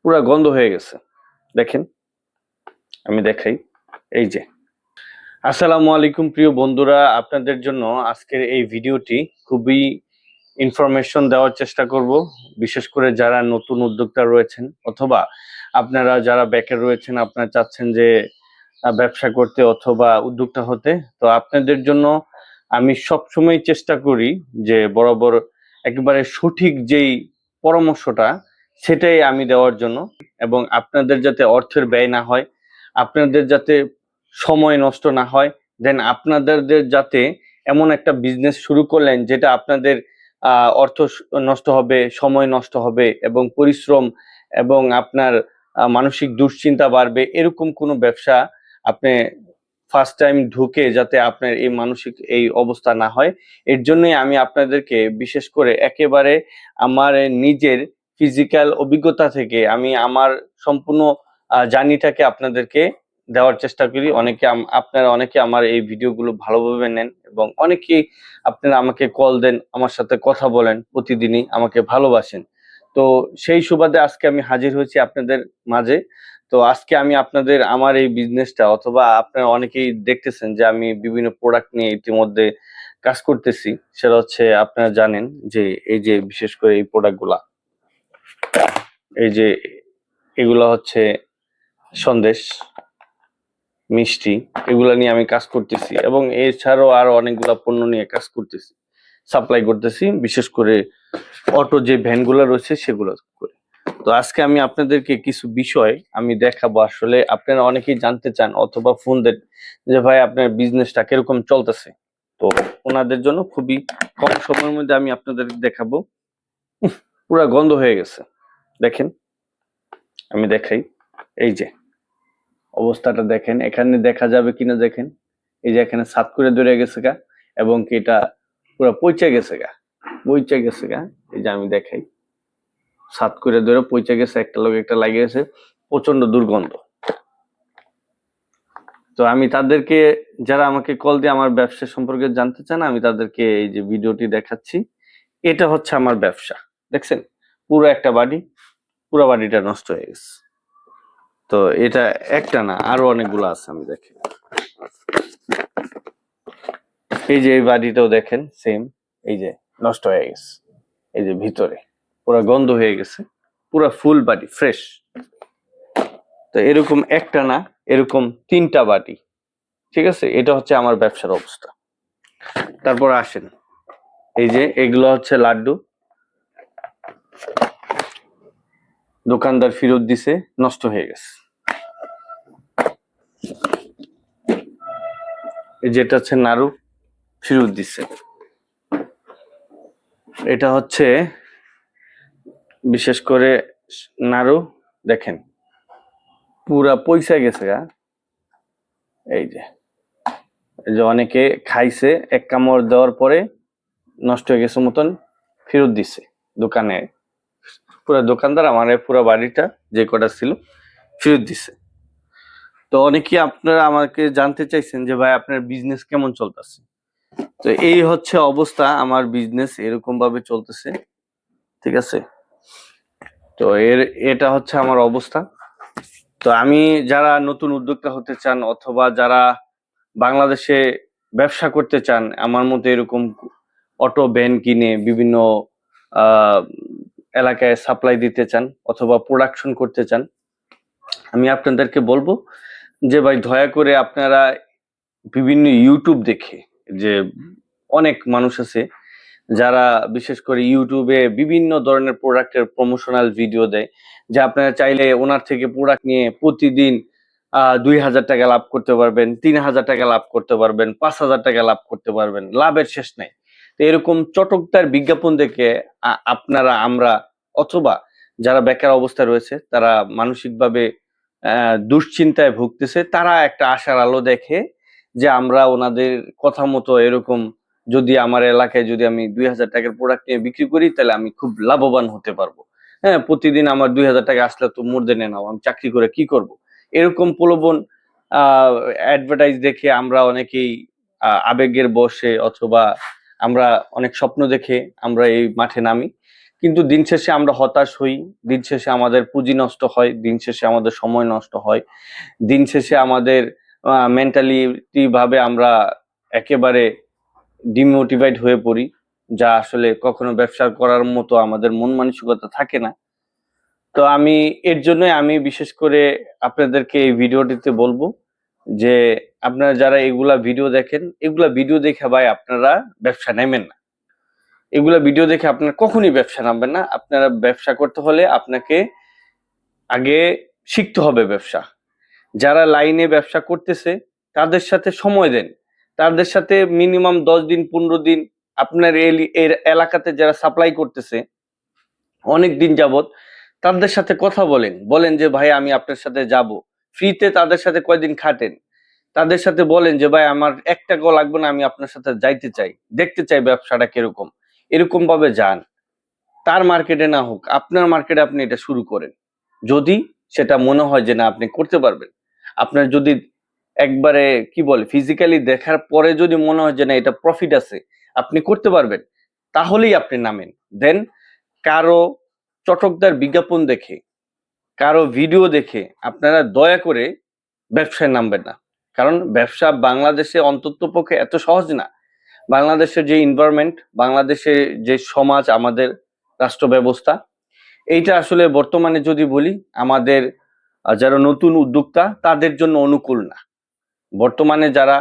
পুরা গন্ধ হয়ে গেছে। দেখেন, আমি দেখাই। এই যে, আসসালামু আলাইকুম প্রিয় বন্ধুরা, আপনাদের জন্য আজকের এই ভিডিওটি খুবই ইনফরমেশন দেওয়ার চেষ্টা করব। বিশেষ করে যারা নতুন উদ্যোক্তা রয়েছেন অথবা আপনারা যারা বেকার রয়েছেন, আপনারা চাচ্ছেন যে ব্যবসা করতে অথবা উদ্যোক্তা হতে, তো আপনাদের জন্য আমি সবসময় চেষ্টা করি যে বরাবর একেবারে সঠিক যেই পরামর্শটা সেটাই আমি দেওয়ার জন্য, এবং আপনাদের যাতে অর্থের ব্যয় না হয়, আপনাদের যাতে সময় নষ্ট না হয়, দেন আপনাদের যাতে এমন একটা বিজনেস শুরু করলেন যেটা আপনাদের অর্থ নষ্ট হবে, সময় নষ্ট হবে এবং পরিশ্রম এবং আপনার মানসিক দুশ্চিন্তা বাড়বে, এরকম কোনো ব্যবসা আপনি ফার্স্ট টাইম ঢুকে যাতে আপনার এই মানসিক এই অবস্থা না হয়, এর জন্যই আমি আপনাদেরকে বিশেষ করে একেবারে আমার নিজের ফিজিক্যাল অভিজ্ঞতা থেকে আমি আমার সম্পূর্ণ জার্নিটাকে আপনাদেরকে দেওয়ার চেষ্টা করি। আপনারা অনেকে আমার এই ভিডিওগুলো ভালোভাবে নেন এবং অনেকেই আপনারা আমাকে কল দেন, আমার সাথে কথা বলেন, প্রতিদিনই আমাকে ভালোবাসেন। তো সেই সুবাদে আজকে আমি হাজির হয়েছি আপনাদের মাঝে। তো আজকে আমি আপনাদের আমার এই বিজনেসটা, অথবা আপনারা অনেকেই দেখতেছেন যে আমি বিভিন্ন প্রোডাক্ট নিয়ে ইতিমধ্যে কাজ করতেছি, সেটা হচ্ছে আপনারা জানেন যে এই যে বিশেষ করে এই প্রোডাক্টগুলা, এই যে এগুলা হচ্ছে সন্দেশ, মিষ্টি, এগুলা নিয়ে আমি কাজ করতেছি এবং এছাড়াও আরো অনেকগুলা পণ্য নিয়ে কাজ করতেছি, সাপ্লাই করতেছি, বিশেষ করে অটো যে ভ্যানগুলো রয়েছে সেগুলো করে। তো আজকে আমি আপনাদেরকে কিছু বিষয় আমি দেখাবো। আসলে আপনারা অনেকেই জানতে চান অথবা ফোন দেন যে ভাই আপনার বিজনেসটা কিরকম চলতেছে, তো ওনাদের জন্য খুবই কম সময়ের মধ্যে আমি আপনাদের দেখাবো। পুরা গন্ধ হয়ে গেছে। দেখেন, আমি দেখাই। এই যে অবস্থাটা দেখেন, এখানে দেখা যাবে কিনা দেখেন। এই যে এখানে সাত করে ধরে গেছে গা, এবং কি এটা পুরো পচে গেছে গা, পচে গেছে গা। এই যে আমি দেখাই, সাত করে ধরে পচে গেছে, একটা লোক একটা লাগিয়েছে, প্রচন্ড দুর্গন্ধ। তো আমি তাদেরকে, যারা আমাকে কল দিয়ে আমার ব্যবসা সম্পর্কে জানতে চান, আমি তাদেরকে এই যে ভিডিওটি দেখাচ্ছি। এটা হচ্ছে আমার ব্যবসা। দেখছেন, পুরো একটা বাড়ি, পুরো বাড়িটা নষ্ট হয়ে গেছে। তো এটা একটা না, আরো অনেকগুলো আছে। আমি দেখি, এই যে এই বাড়িটাও দেখেন সেম, এই যে নষ্ট হয়ে গেছে। এই যে ভিতরে পুরো গন্ধ হয়ে গেছে, পুরো ফুল বাড়ি ফ্রেশ। তো এরকম একটা না, এরকম তিনটা বাড়ি। ঠিক আছে, এটা হচ্ছে আমার ব্যবসার অবস্থা। তারপর আসেন, এই যে এগুলো হচ্ছে লাড্ডু, দোকানদার ফেরত দিছে, নষ্ট হয়ে গেছে। যেটা হচ্ছে নাড়ু, ফেরত দিছে। এটা হচ্ছে বিশেষ করে নাড়ু, দেখেন পুরা পয়সা গেছে গা। এই যে অনেকে খাইছে, এক কামড় দেওয়ার পরে নষ্ট হয়ে গেছে মতন ফেরত দিছে দোকানে। পুরো দোকানদার আমার পুরো বাড়িটা যে কটা ছিল ফেরত দিছে। তো অনেকে আপনারা আমাকে জানতে চাইছেন যে ভাই আপনার বিজনেস কেমন চলতেছে। তো এই হচ্ছে অবস্থা, আমার বিজনেস এরকম ভাবে চলতেছে। ঠিক আছে, তো এটা হচ্ছে আমার অবস্থা। তো আমি, যারা নতুন উদ্যোক্তা হতে চান অথবা যারা বাংলাদেশে ব্যবসা করতে চান, আমার মতো এরকম অটো ভ্যান কিনে বিভিন্ন আহ এলাকায় সাপ্লাই দিতে চান অথবা প্রোডাকশন করতে চান, আমি আপনাদেরকে বলবো যে ভাই দয়া করে আপনারা বিভিন্ন ইউটিউব দেখে, যে অনেক মানুষ আছে যারা বিশেষ করে ইউটিউবে বিভিন্ন ধরনের প্রোডাক্টের প্রমোশনাল ভিডিও দেয়, যে আপনারা চাইলে ওনার থেকে প্রোডাক্ট নিয়ে প্রতিদিন 2,000 টাকা লাভ করতে পারবেন, 3,000 টাকা লাভ করতে পারবেন, 5,000 টাকা লাভ করতে পারবেন, লাভের শেষ নেই। তো এরকম চটকদার বিজ্ঞাপন দেখে আপনারা, আমরা অথবা যারা বেকার অবস্থায় রয়েছে, তারা মানসিকভাবে দুশ্চিন্তায় ভুগতেছে, তারা একটা আশার আলো দেখে যে আমরা ওনাদের কথা মতো এরকম যদি আমার এলাকায় যদি আমি 2,000 টাকার প্রোডাক্ট নিয়ে বিক্রি করি, তাহলে আমি খুব লাভবান হতে পারবো। হ্যাঁ, প্রতিদিন আমার 2,000 টাকা আসলে তো মোর দেনে নাও, আমি চাকরি করে কি করব। এরকম প্রলোভন অ্যাডভার্টাইজ দেখে আমরা অনেকেই আবেগের বশে অথবা আমরা অনেক স্বপ্ন দেখে আমরা এই মাঠে নামি। কিন্তু দিন শেষে আমরা হতাশ হই, দিন শেষে আমাদের পুঁজি নষ্ট হয়, দিন শেষে আমাদের সময় নষ্ট হয়, দিন শেষে আমাদের মেন্টালিটি ভাবে আমরা একেবারে ডিমোটিভেট হয়ে পড়ি, যা আসলে কখনো ব্যবসা করার মতো আমাদের মন মানসিকতা থাকে না। তো আমি এর জন্যই আমি বিশেষ করে আপনাদেরকে এই ভিডিওটিতে বলবো যে আপনারা যারা এগুলা ভিডিও দেখেন, এগুলা ভিডিও দেখে ভাই আপনারা ব্যবসা নেবেন না। এগুলা ভিডিও দেখে আপনারা কখনই ব্যবসা নামবেন না। আপনারা ব্যবসা করতে হলে আপনাকে আগে শিখতে হবে ব্যবসা। যারা লাইনে ব্যবসা করতেছে তাদের সাথে সময় দেন, তাদের সাথে মিনিমাম 10 দিন 15 দিন আপনার এর এলাকাতে যারা সাপ্লাই করতেছে অনেক দিন যাবত তাদের সাথে কথা বলেন, বলেন যে ভাই আমি আপনার সাথে যাব, ফ্রিতে তাদের সাথে কয়দিন খাটেন, তাদের সাথে বলেন যে ভাই আমার 1 টাকাও লাগবে না, আমি আপনার সাথে যাইতে চাই, দেখতে চাই ব্যবসাটা কিরকম, এরকম ভাবে যান। তার মার্কেটে না হোক আপনার মার্কেটে আপনি এটা শুরু করেন, যদি সেটা মনে হয় যে না আপনি করতে পারবেন। আপনার যদি একবারে কি বলে ফিজিক্যালি দেখার পরে যদি মনে হয় যে না এটা প্রফিট আছে, আপনি করতে পারবেন, তাহলেই আপনি নামেন। দেন কারো চটকদার বিজ্ঞাপন দেখে, কারো ভিডিও দেখে আপনারা দয়া করে ব্যবসায় নামবেন না। কারণ ব্যবসা বাংলাদেশে অন্তত পক্ষে এত সহজ না। বাংলাদেশের যে এনভায়রনমেন্ট, বাংলাদেশের যে সমাজ, আমাদের রাষ্ট্র ব্যবস্থা, এইটা আসলে বর্তমানে যদি বলি আমাদের যারা নতুন উদ্যোক্তা তাদের জন্য অনুকূল না। বর্তমানে যারা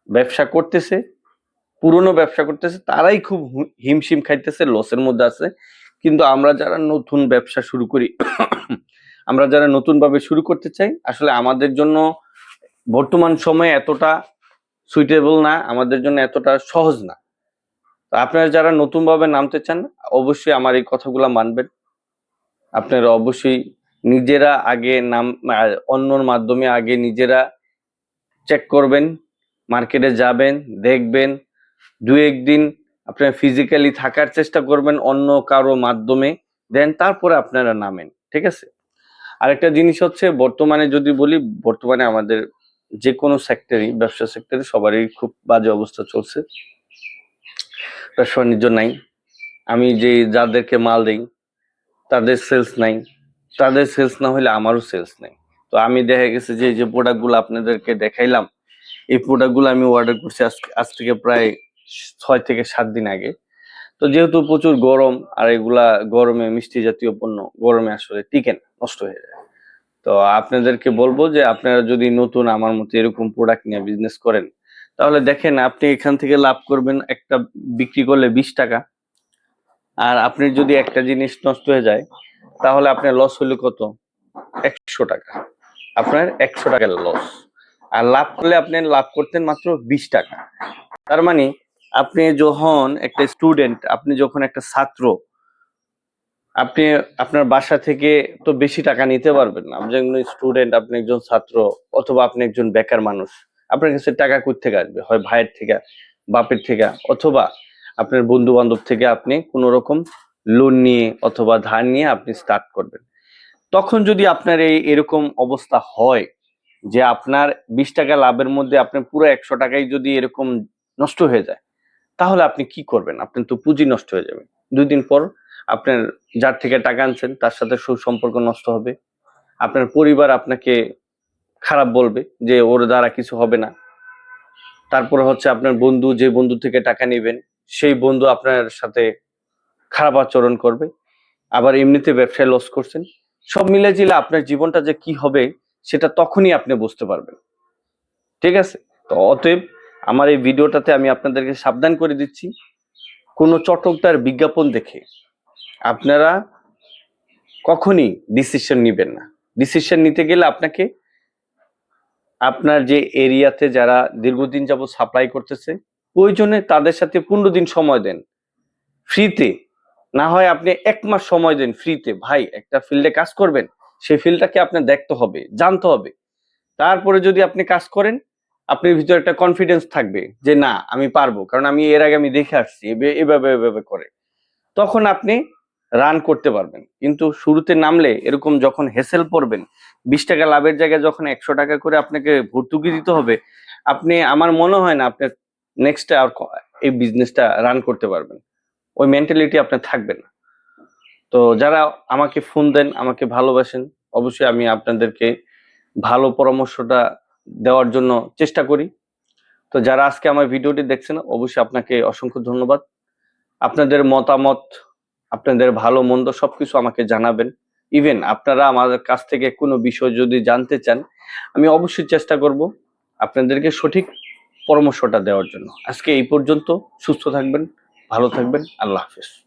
ব্যবসা করতেছে, পুরনো ব্যবসা করতেছে, তারাই খুব হিমশিম খাইতেছে, লসের মধ্যে আছে। কিন্তু আমরা যারা নতুন ব্যবসা শুরু করি, আমরা যারা নতুন ভাবে শুরু করতে চাই, আসলে আমাদের জন্য বর্তমান সময়ে এতটা সুইটেবল না, আমাদের জন্য এতটা সহজ না। তো আপনারা যারা নতুন ভাবে নামতে চান অবশ্যই আমার এই কথাগুলো মানবেন। আপনারা অবশ্যই নিজেরা আগে অন্যর মাধ্যমে আগে নিজেরা চেক করবেন, মার্কেটে যাবেন, দেখবেন, 2-1 দিন আপনারা ফিজিক্যালি থাকার চেষ্টা করবেন অন্য কারো মাধ্যমে, দেন তারপরে আপনারা নামেন, ঠিক আছে? আরেকটা জিনিস হচ্ছে বর্তমানে যদি বলি, বর্তমানে আমাদের যে কোনো সেক্টরই, ব্যবসা সেক্টরে সবারই খুব বাজে অবস্থা চলছে, ব্যবসা বাণিজ্য নাই। আমি যে যাদেরকে মাল দেই তাদের সেলস নাই, তাদের সেলস না হলে আমারও সেলস নাই। তো আমি দেখা গেছে যে যে প্রোডাক্টগুলো আপনাদেরকে দেখাইলাম, এই প্রোডাক্টগুলো আমি অর্ডার করছি আজ থেকে প্রায় 6 থেকে 7 দিন আগে। তো যেহেতু প্রচুর গরম, আর এগুলা গরমে মিষ্টি জাতীয় পণ্য গরমে আসলে টিকে না, নষ্ট হয়ে যায়। তো আপনাদেরকে বলবো যে আপনারা যদি নতুন আমার মতো এরকম প্রোডাক্ট নিয়ে বিজনেস করেন, তাহলে দেখেন আপনি এখান থেকে লাভ করবেন একটা বিক্রি করলে 20 টাকা, আর আপনি যদি একটা জিনিস নষ্ট হয়ে যায় তাহলে আপনার লস হলো কত? 100 টাকা। আপনার 100 টাকার লস। আর লাভ করলে আপনি লাভ করতেন মাত্র 20 টাকা। তার মানে আপনি যখন একটা স্টুডেন্ট, আপনি যখন একটা ছাত্র, আপনি আপনার বাসা থেকে তো বেশি টাকা নিতে পারবেন না। আপনি একজন স্টুডেন্ট, আপনি একজন ছাত্র, অথবা আপনি একজন বেকার মানুষ, আপনার কাছে টাকা কই থেকে আসবে? হয় ভাইয়ের থেকে, বাপের থেকে, অথবা আপনার বন্ধু বান্ধব থেকে আপনি কোনো রকম লোন নিয়ে অথবা ধার নিয়ে আপনি স্টার্ট করবেন। তখন যদি আপনার এরকম অবস্থা হয় যে আপনার 20 টাকা লাভের মধ্যে আপনার পুরো 100 টাকাই যদি এরকম নষ্ট হয়ে যায়, তাহলে আপনি কি করবেন? আপনার তো পুঁজি নষ্ট হয়ে যাবে। 2 দিন পর আপনার যার থেকে টাকা আনছেন তার সাথে সুসম্পর্ক নষ্ট হবে। আপনার পরিবার আপনাকে খারাপ বলবে যে ওর দ্বারা কিছু হবে না। তারপরে হচ্ছে আপনার বন্ধু, যে বন্ধু থেকে টাকা নেবেন সেই বন্ধু আপনার সাথে খারাপ আচরণ করবে। আবার এমনিতে ব্যবসায় লস করছেন। সব মিলে জিলে আপনার জীবনটা যে কি হবে সেটা তখনই আপনি বুঝতে পারবেন, ঠিক আছে? তো অতএব আমার এই ভিডিওটাতে আমি আপনাদেরকে সাবধান করে দিচ্ছি, কোনো চটকদার বিজ্ঞাপন দেখে আপনারা কখনই ডিসিশন নিবেন না। ডিসিশন নিতে গেলে আপনাকে আপনার যে এরিয়াতে যারা দীর্ঘদিন যাবত সাপ্লাই করতেছে, প্রয়োজনে তাদের সাথে 15 দিন সময় দেন ফ্রিতে। না হয় আপনি 1 মাস সময় দেন ফ্রিতে। ভাই একটা ফিল্ডে কাজ করবেন, সেই ফিল্ডটাকে আপনার দেখতে হবে, জানতে হবে। তারপরে যদি আপনি কাজ করেন, আপনার ভিতরে একটা কনফিডেন্স থাকবে যে না আমি পারবো, কারণ আমি এর আগে আমি দেখে আসছি এভাবে এভাবে করে, তখন আপনি রান করতে পারবেন। কিন্তু শুরুতে নামলে এরকম যখন হেসেল পড়বেন, 20 টাকা লাভের জায়গায় যখন 100 টাকা করে আপনাকে ভর্তুকি দিতে হবে, আপনি, আমার মনে হয় না আপনি নেক্সট আর এই বিজনেসটা রান করতে পারবেন। ওই মেন্টালিটি আপনার থাকবে না। তো যারা আমাকে ফোন দেন, আমাকে ভালোবাসেন, অবশ্যই আমি আপনাদেরকে ভালো পরামর্শটা দেওয়ার জন্য চেষ্টা করি। তো যারা আজকে আমার ভিডিওটি দেখছেন, অবশ্যই আপনাকে অসংখ্য ধন্যবাদ। আপনাদের মতামত, আপনাদের ভালো মন্দ সবকিছু আমাকে জানাবেন। ইভেন আপনারা আমাদের কাছ থেকে কোনো বিষয় যদি জানতে চান, আমি অবশ্যই চেষ্টা করব আপনাদেরকে সঠিক পরামর্শটা দেওয়ার জন্য। আজকে এই পর্যন্ত। সুস্থ থাকবেন, ভালো থাকবেন। আল্লাহ হাফেজ।